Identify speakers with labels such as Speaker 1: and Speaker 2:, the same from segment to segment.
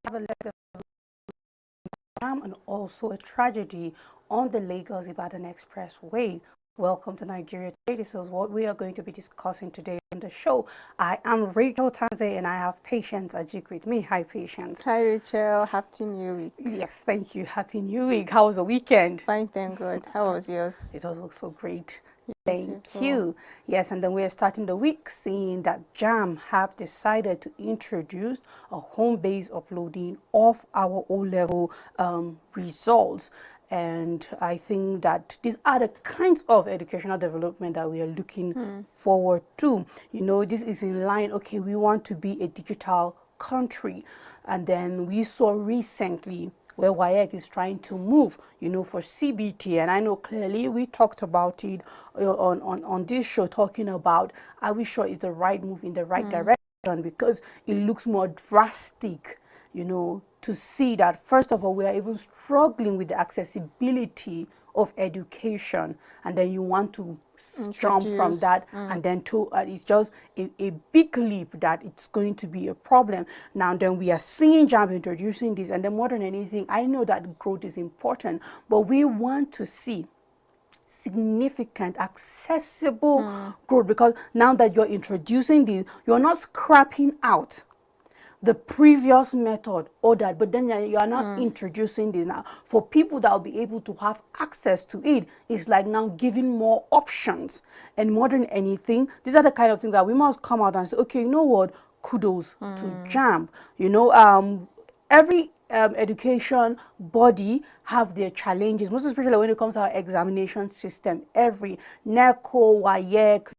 Speaker 1: have a letter and also a tragedy on the Lagos-Ibadan Expressway. Welcome to Nigeria Today. This is what we are going to be discussing today on the show. I am Rachel Tanze and I have Patience Ajik with me. Hi, Patience.
Speaker 2: Hi, Rachel. Happy New Week.
Speaker 1: Yes, thank you. Happy New Week. How was the weekend?
Speaker 2: Fine, thank God. How was yours?
Speaker 1: It was also great.
Speaker 2: Yes,
Speaker 1: Thank you. Yes, and then we're starting the week seeing that JAMB have decided to introduce a home-based uploading of our O-level results. And I think that these are the kinds of educational development that we are looking forward to. You know, this is in line, okay, we want to be a digital country. And then we saw recently where WAEC is trying to move, you know, for CBT. And I know clearly we talked about it on this show, talking about, are we sure it's the right move in the right direction? Because it looks more drastic, you know, to see that, first of all, we are even struggling with the accessibility of education, and then you want to jump from that and then to it's just a big leap that it's going to be a problem. Now then we are seeing JAMB introducing this, and then more than anything, I know that growth is important, but we want to see significant accessible growth, because now that you're introducing this, you're not scrapping out the previous method or that, but then you are not introducing this now for people that will be able to have access to it. It's like now giving more options, and more than anything, these are the kind of things that we must come out and say, okay, you know what, kudos to JAMB. You know, every education body have their challenges, most especially when it comes to our examination system. Every NECO, WAEC,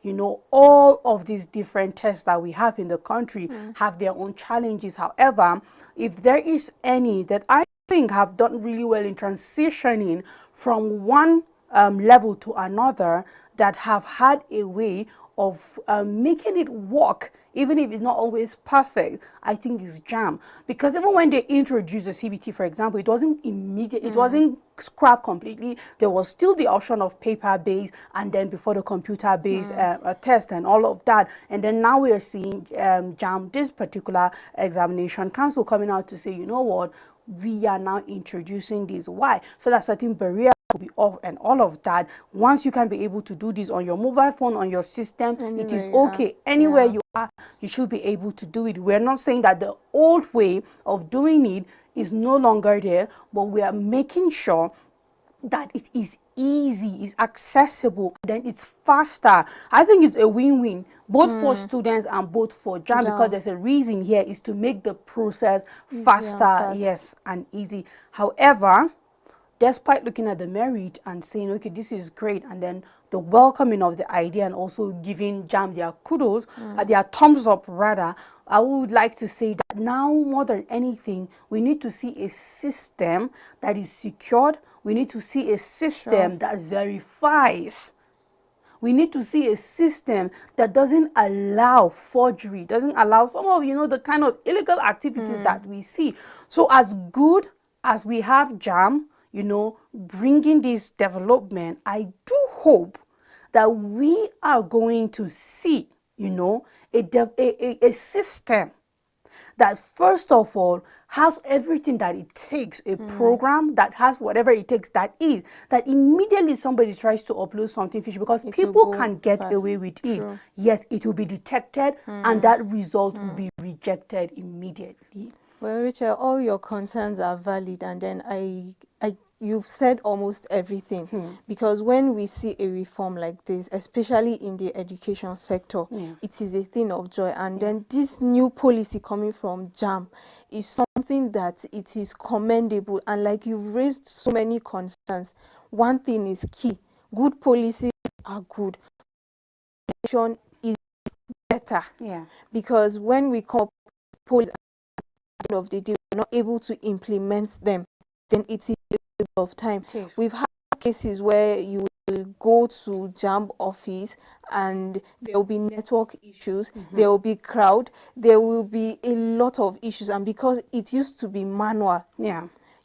Speaker 1: you know, all of these different tests that we have in the country have their own challenges. However, if there is any that I think have done really well in transitioning from one level to another, that have had a way of making it work, even if it's not always perfect, I think is JAMB. Because even when they introduced the CBT, for example, it wasn't immediate, it wasn't scrapped completely. There was still the option of paper-based, and then before the computer-based test and all of that. And then now we are seeing JAMB, this particular examination council, coming out to say, you know what, we are now introducing this. Why? So that certain barriers will be off and all of that. Once you can be able to do this on your mobile phone, on your system, it is okay. Anywhere you are, you should be able to do it. We're not saying that the old way of doing it is no longer there, but we are making sure that it is easy, it's accessible, then it's faster. I think it's a win-win, both for students and both for JAMB, because there's a reason here is to make the process faster, yes, and easy. However, despite looking at the merit and saying, okay, this is great, and then the welcoming of the idea and also giving JAMB their kudos, their thumbs up rather, I would like to say that now more than anything, we need to see a system that is secured. We need to see a system that verifies. We need to see a system that doesn't allow forgery, doesn't allow some of, you know, the kind of illegal activities that we see. So as good as we have JAMB, you know, bringing this development, I do hope that we are going to see, you know, a system that first of all has everything that it takes, a program that has whatever it takes, that immediately somebody tries to upload something fishy, because people can get away with it. Yes, it will be detected and that result will be rejected immediately.
Speaker 2: Well, Rachel, all your concerns are valid, and then you've said almost everything. Because when we see a reform like this, especially in the education sector, it is a thing of joy. And then this new policy coming from JAMB is something that it is commendable. And like you've raised so many concerns, one thing is key: good policies are good. Education is better. Because when we come up with policies, of the day we're not able to implement them, then it is a waste of time. We've had cases where you will go to JAMB office and there will be network issues, there will be crowd, there will be a lot of issues, and because it used to be manual,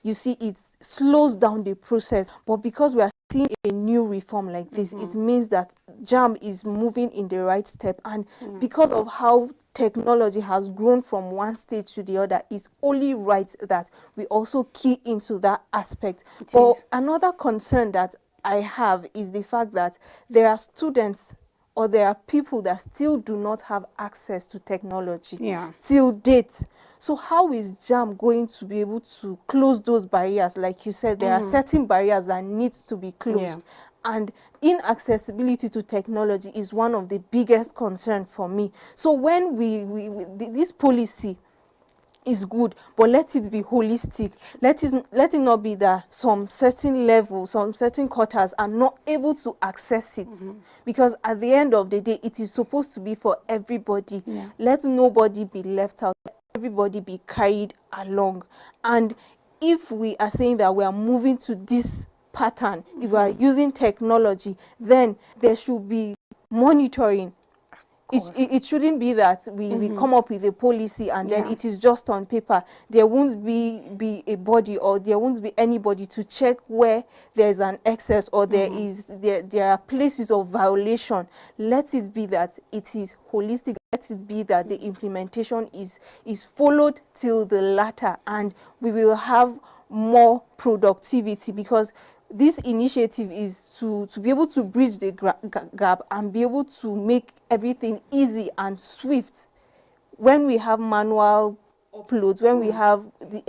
Speaker 2: you see, it slows down the process. But because we are seeing a new reform like this, it means that JAMB is moving in the right step, and because of how technology has grown from one stage to the other, it's only right that we also key into that aspect. But another concern that I have is the fact that there are students or there are people that still do not have access to technology till date. So how is JAMB going to be able to close those barriers? Like you said, there are certain barriers that needs to be closed. And inaccessibility to technology is one of the biggest concerns for me. So when this policy is good, but let it be holistic. Let it not be that some certain levels, some certain quarters are not able to access it. Because at the end of the day, it is supposed to be for everybody. Let nobody be left out. Let everybody be carried along. And if we are saying that we are moving to this pattern, if we are using technology, then there should be monitoring. It shouldn't be that we come up with a policy and then it is just on paper. There won't be a body, or there won't be anybody to check where there's an excess or there are places of violation. Let it be that it is holistic. Let it be that the implementation is followed till the latter, and we will have more productivity, because this initiative is to be able to bridge the gap and be able to make everything easy and swift. When we have manual uploads, when we have the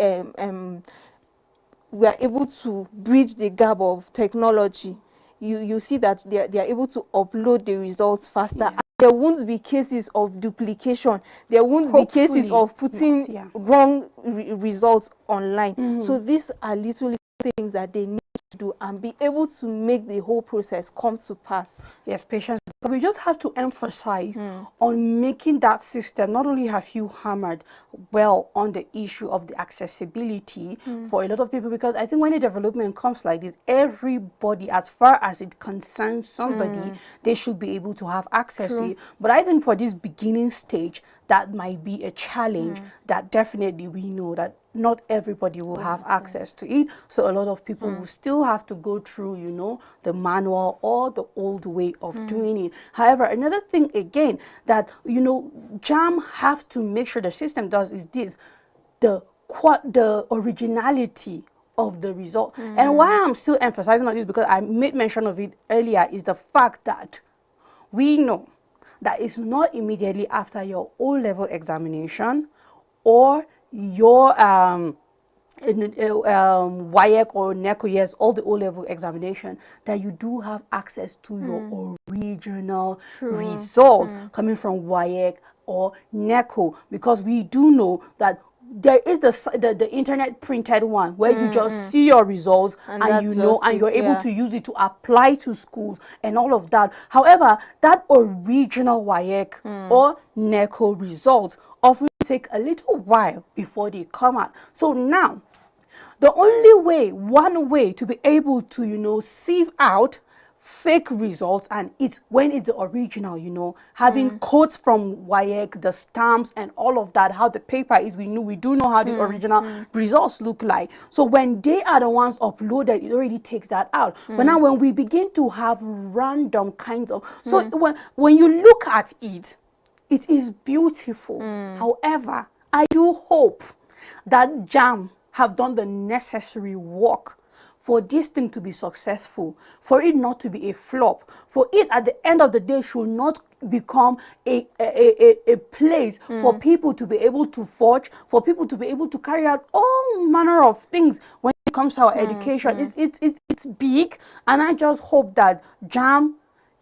Speaker 2: we are able to bridge the gap of technology, you see that they are able to upload the results faster. There won't be cases of duplication. There won't be cases of putting wrong results online. So these are literally things that they need to do and be able to make the whole process come to pass.
Speaker 1: Yes, patience. But we just have to emphasize on making that system. Not only have you hammered well on the issue of the accessibility for a lot of people, because I think when a development comes like this, everybody, as far as it concerns somebody, they should be able to have access to it. But I think for this beginning stage, that might be a challenge that definitely we know that not everybody will have access to it. So a lot of people will still have to go through, you know, the manual or the old way of doing it. However, another thing again that, you know, JAMB have to make sure the system does is this: the originality of the result. And why I'm still emphasizing on this, because I made mention of it earlier, is the fact that we know that it's not immediately after your O-level examination or your WAEC or NECO, yes, all the O-level examination, that you do have access to your original results coming from WAEC or NECO, because we do know that there is the internet printed one where you just see your results and you know, and you're able to use it to apply to schools and all of that. However, that original WAEC or NECO results often take a little while before they come out. So now, the only way, one way to be able to, you know, sieve out fake results, and it's when it's the original, you know, having quotes from WAEC, the stamps and all of that, how the paper is, we do know how these original results look like. So when they are the ones uploaded, it already takes that out. But now when we begin to have random kinds of, so when you look at it, it is beautiful. However, I do hope that JAMB have done the necessary work for this thing to be successful, for it not to be a flop, for it at the end of the day should not become a place for people to be able to forge, for people to be able to carry out all manner of things when it comes to our education. It's big, and I just hope that JAMB,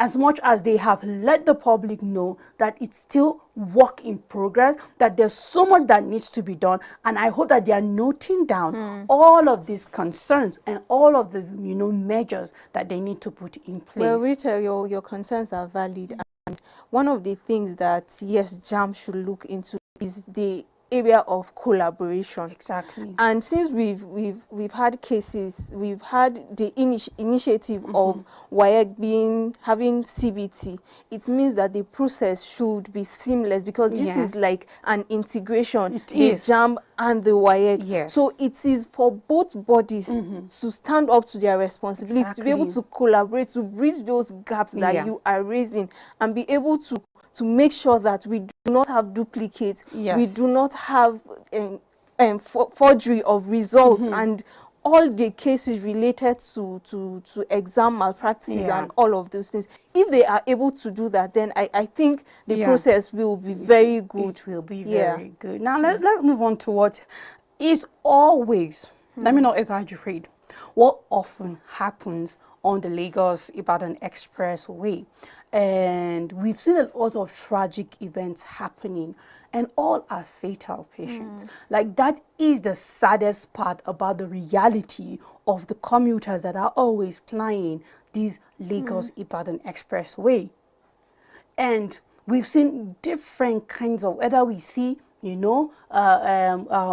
Speaker 1: as much as they have let the public know that it's still work in progress, that there's so much that needs to be done, and I hope that they are noting down all of these concerns and all of these, you know, measures that they need to put in place.
Speaker 2: Well, Rachel, your concerns are valid, and one of the things that, yes, JAMB should look into is the area of collaboration.
Speaker 1: Exactly.
Speaker 2: And since we've had cases, we've had the initiative of WAEC having CBT, it means that the process should be seamless, because this is like an integration, the JAMB and the WAEC.
Speaker 1: Yes.
Speaker 2: So it is for both bodies to stand up to their responsibility, to be able to collaborate, to bridge those gaps that you are raising, and be able to to make sure that we do not have duplicates, we do not have forgery of results and all the cases related to exam malpractices and all of those things. If they are able to do that, then I think the process will be very good.
Speaker 1: It will be very good. Now let's move on to what is always, let me not exaggerate, what often happens on the Lagos-Ibadan Expressway. And we've seen a lot of tragic events happening, and all are fatal, patients. Like, that is the saddest part about the reality of the commuters that are always plying this Lagos-Ibadan Expressway. And we've seen different kinds of, whether we see, you know,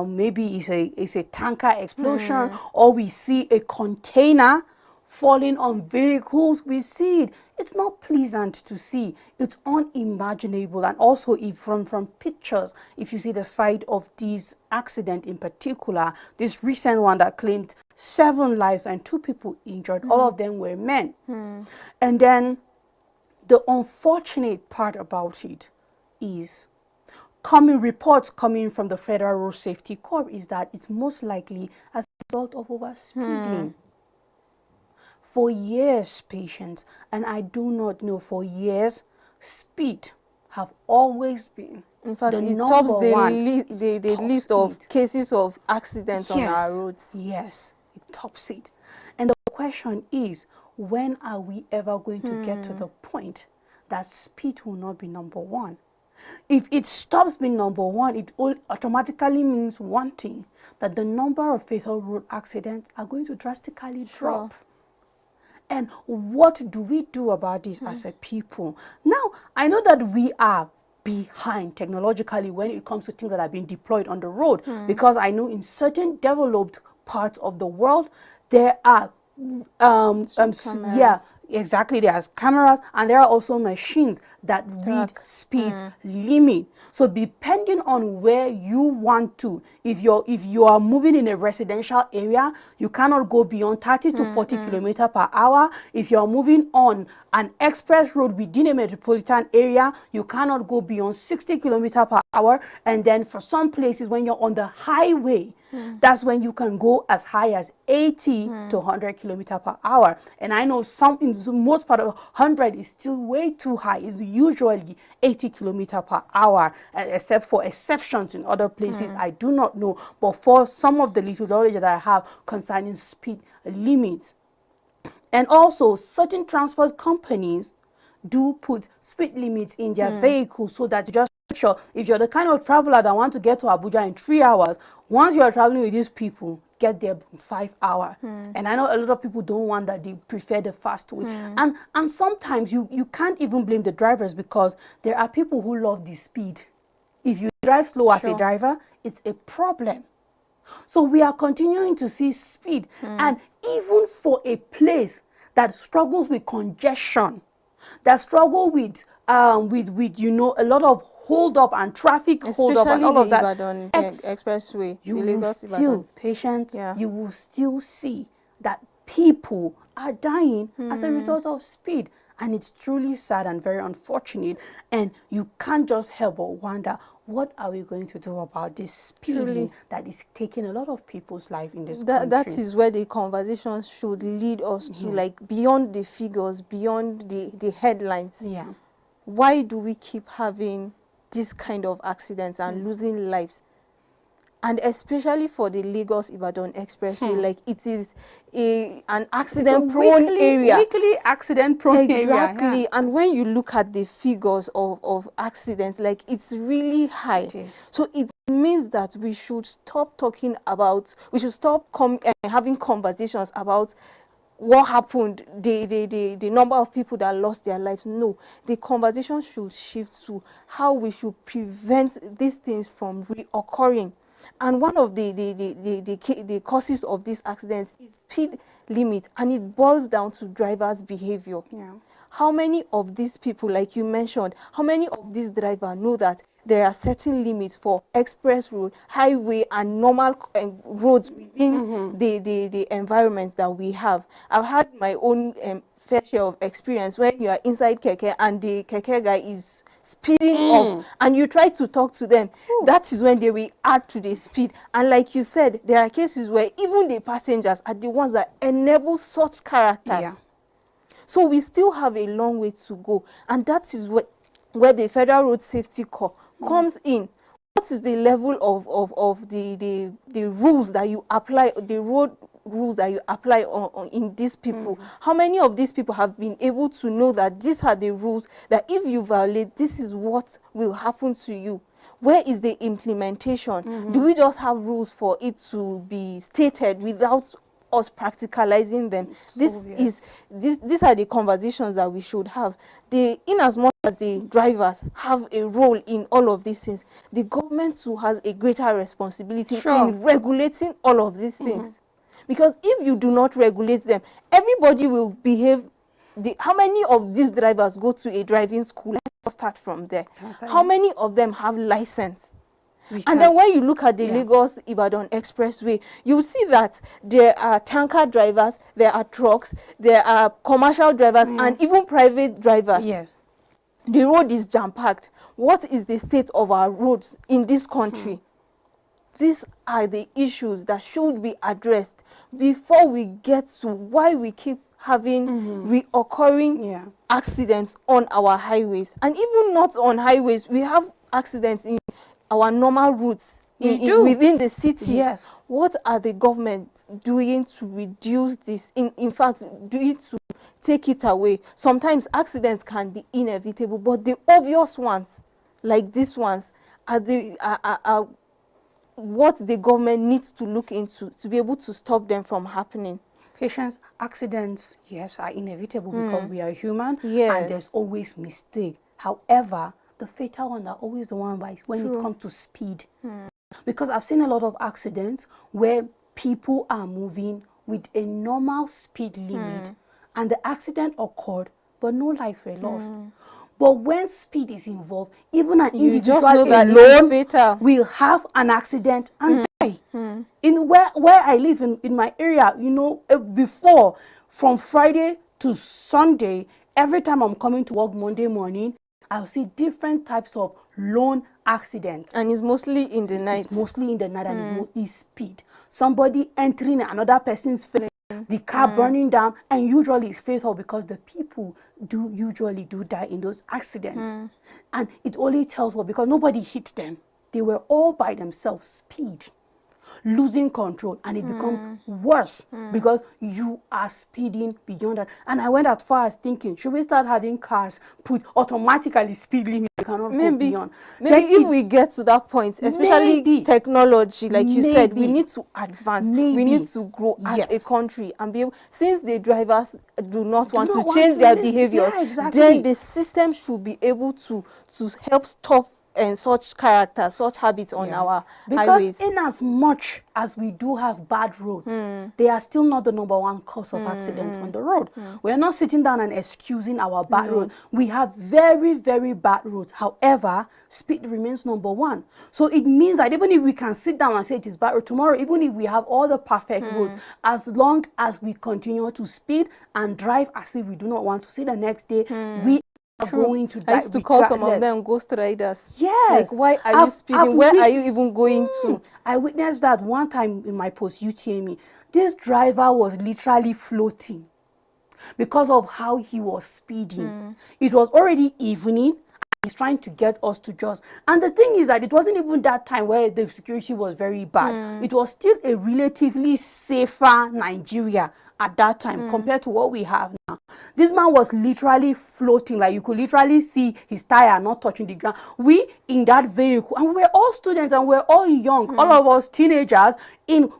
Speaker 1: maybe it's a tanker explosion, or we see a container falling on vehicles. We see it. It's not pleasant to see. It's unimaginable. And also, if from pictures, if you see the side of this accident in particular, this recent one that claimed 7 lives and 2 people injured, all of them were men. And then the unfortunate part about it is, reports coming from the Federal Road Safety Corps is that it's most likely as a result of overspeeding. For years, patients, and I do not know, for years, speed have always been,
Speaker 2: in fact,
Speaker 1: the
Speaker 2: it
Speaker 1: number
Speaker 2: tops
Speaker 1: one
Speaker 2: the list of cases of accidents on our roads.
Speaker 1: Yes, it tops it. And the question is, when are we ever going to get to the point that speed will not be number one? If it stops being number one, it automatically means one thing, that the number of fatal road accidents are going to drastically drop. And what do we do about this as a people? Now, I know that we are behind technologically when it comes to things that are being deployed on the road, because I know in certain developed parts of the world, there are exactly, there's cameras, and there are also machines that read speed limit. So depending on where you want to, if you are moving in a residential area, you cannot go beyond 30 to 40 kilometers per hour. If you are moving on an express road within a metropolitan area, you cannot go beyond 60 kilometers per hour. And then for some places, when you're on the highway, that's when you can go as high as 80 to 100 kilometers per hour. And I know some, in the most part of 100 is still way too high. It's usually 80 kilometers per hour, except for exceptions in other places. I do not know. But for some of the little knowledge that I have concerning speed limits, and also certain transport companies do put speed limits in their vehicles, so that you just make sure, if you're the kind of traveler that want to get to Abuja in 3 hours, once you're traveling with these people, get there in 5 hours. And I know a lot of people don't want that. They prefer the fast way. And sometimes you can't even blame the drivers, because there are people who love the speed. If you drive slow as a driver, it's a problem. So we are continuing to see speed. And even for a place that struggles with congestion, that struggle with you know, a lot of hold up and traffic hold up and all of that,
Speaker 2: Ibadan expressway,
Speaker 1: you will still, patient, you will still see that people are dying as a result of speed. And it's truly sad and very unfortunate. And you can't just help but wonder, what are we going to do about this speeding that is taking a lot of people's life in this country?
Speaker 2: That is where the conversation should lead us to, like, beyond the figures, beyond the headlines. Why do we keep having this kind of accidents and losing lives? And especially for the Lagos-Ibadan Expressway, like, it is an accident-prone area.
Speaker 1: Weekly accident-prone area.
Speaker 2: Exactly. And when you look at the figures of accidents, like, it's really high. So it means that we should stop talking about, we should stop having conversations about what happened, the number of people that lost their lives. No, the conversation should shift to how we should prevent these things from reoccurring. And one of the causes of these accidents is speed limit, and it boils down to drivers' behavior. How many of these people, like you mentioned, how many of these drivers know that there are certain limits for express road, highway, and normal roads within the environments that we have? I've had my own fair share of experience when you are inside keke and the keke guy is speeding off, and you try to talk to them, that is when they will add to the speed. And like you said, there are cases where even the passengers are the ones that enable such characters.
Speaker 1: Yeah.
Speaker 2: So we still have a long way to go, and that is where the Federal Road Safety Corps comes in. What is the level of the rules that you apply, the road rules that you apply on in these people? How many of these people have been able to know that these are the rules, that if you violate, this is what will happen to you? Where is the implementation? Do we just have rules for it to be stated without us practicalizing them? These are the conversations that we should have. In as much as the drivers have a role in all of these things, the government too has a greater responsibility in regulating all of these things. Because if you do not regulate them, everybody will behave. How many of these drivers go to a driving school? Let's start from there. How many of them have license? And then when you look at the Lagos-Ibadan Expressway, you see that there are tanker drivers, there are trucks, there are commercial drivers, and even private drivers.
Speaker 1: Yes.
Speaker 2: The road is jam-packed. What is the state of our roads in this country? These are the issues that should be addressed before we get to why we keep having reoccurring accidents on our highways. And even not on highways, we have accidents in our normal routes within the city.
Speaker 1: Yes.
Speaker 2: What are the government doing to reduce this? In fact, doing to take it away? Sometimes accidents can be inevitable, but the obvious ones, like these ones, are what the government needs to look into to be able to stop them from happening.
Speaker 1: Patients, accidents, yes, are inevitable because we are human,
Speaker 2: Yes.
Speaker 1: and there's always mistake. However, the fatal ones are always the one when it comes to speed. Because I've seen a lot of accidents where people are moving with a normal speed limit and the accident occurred, but no lives were lost. But when speed is involved, even an individual alone will have an accident and die. In where I live in my area, you know, before, from Friday to Sunday, every time I'm coming to work Monday morning, I'll see different types of lone accidents.
Speaker 2: And it's mostly in the night.
Speaker 1: It's mostly in the night and it's mostly speed. Somebody entering another person's face, the car burning down, and usually it's fatal because the people usually do die in those accidents. And it only tells what, because nobody hit them. They were all by themselves, speed, losing control, and it becomes worse because you are speeding beyond that. And I went as far as thinking, should we start having cars put automatically speed limit? You cannot go beyond.
Speaker 2: Maybe if we get to that point, especially technology, like you said, we need to advance. We need to grow as a country and be able, since the drivers do not want to change their behaviors, then the system should be able to help stop and such character, such habits on our highways.
Speaker 1: Because in as much as we do have bad roads, they are still not the #1 cause of accidents on the road. We are not sitting down and excusing our bad road. We have very, very bad roads. However, speed remains #1. So it means that even if we can sit down and say it is bad road tomorrow, even if we have all the perfect roads, as long as we continue to speed and drive as if we do not want to see the next day, we are going to die.
Speaker 2: I used to call some of them ghost riders.
Speaker 1: Yes.
Speaker 2: Like, why are you speeding? Where are you even going to?
Speaker 1: I witnessed that one time in my post-UTME. This driver was literally floating because of how he was speeding. It was already evening. He's trying to get us to just, and the thing is that it wasn't even that time where the security was very bad. It was still a relatively safer Nigeria at that time compared to what we have now. This man was literally floating, like you could literally see his tire not touching the ground. We in that vehicle, and we were all students and we were all young, all of us teenagers,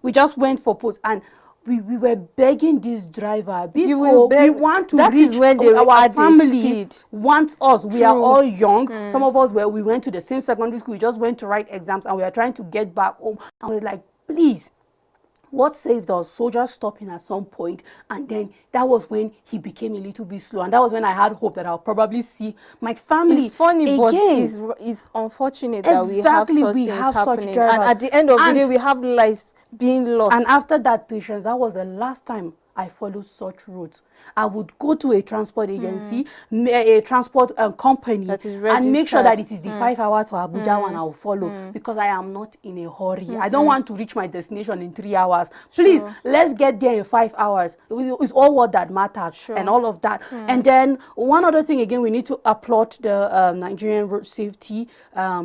Speaker 1: we just went for post, and we were begging this driver, we want to
Speaker 2: that
Speaker 1: reach,
Speaker 2: is when they
Speaker 1: our family
Speaker 2: speed.
Speaker 1: wants us. We are all young. Some of us we went to the same secondary school, we just went to write exams, and we are trying to get back home, and we're like, please. What saved us? Soldiers stopping at some point, and then that was when he became a little bit slow, and that was when I had hope that I'll probably see my family.
Speaker 2: It's funny,
Speaker 1: again.
Speaker 2: But it's unfortunate that we have such things happening, and at the end of the day, we have lives being lost.
Speaker 1: And after that, patience, that was the last time I follow such routes. I would go to a transport agency, a transport company,
Speaker 2: that is
Speaker 1: and make sure that
Speaker 2: registered.
Speaker 1: it is the 5 hours for Abuja one I will follow, because I am not in a hurry. I don't want to reach my destination in 3 hours. Please,
Speaker 2: Sure.
Speaker 1: let's get there in 5 hours. It's all what that matters,
Speaker 2: Sure.
Speaker 1: and all of that. And then one other thing again, we need to applaud the Nigerian Road Safety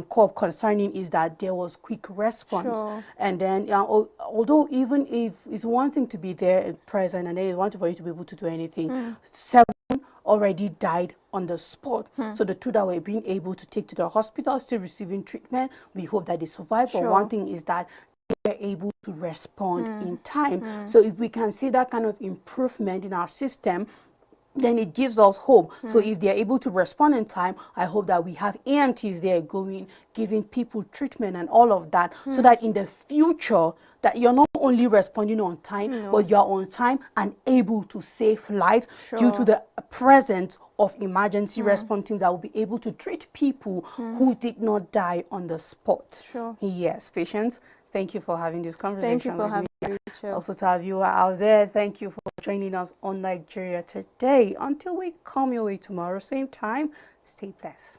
Speaker 1: Corps concerning is that there was quick response.
Speaker 2: Sure.
Speaker 1: And then although even if it's one thing to be there and present, and then it's one thing for you to be able to do anything, 7 already died on the spot. So the 2 that were being able to take to the hospital, still receiving treatment, we hope that they survive.
Speaker 2: Sure.
Speaker 1: But one thing is that they're able to respond in time. So if we can see that kind of improvement in our system, then it gives us hope. So if they're able to respond in time, I hope that we have EMTs there going, giving people treatment and all of that, so that in the future, that you're not only responding on time, but you're on time and able to save lives due to the presence of emergency response teams that will be able to treat people who did not die on the spot.
Speaker 2: Sure.
Speaker 1: Yes, patients, thank you for having this conversation.
Speaker 2: Thank you for having me, Rachel.
Speaker 1: Also to our viewer out there, thank you for joining us on Nigeria Today. Until we come your way tomorrow, same time, stay blessed.